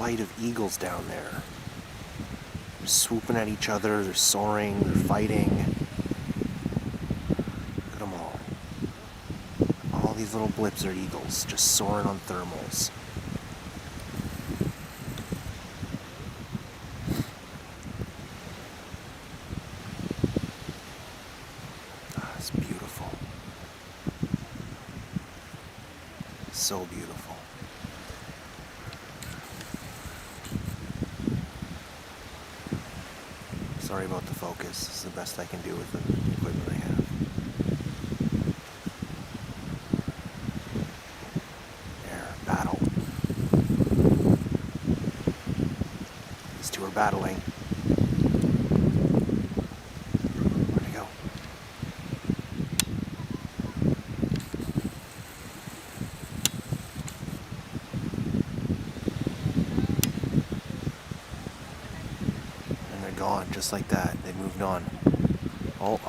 flight of eagles down there. They're swooping at each other, they're soaring, they're fighting. Look at them all. All these little blips are eagles, just soaring on thermals. It's beautiful. So beautiful. Sorry about the focus. This is the best I can do with the equipment I have. There, battle. These two are battling. Where'd he go? And they're gone, just like that. They moved on. Oh.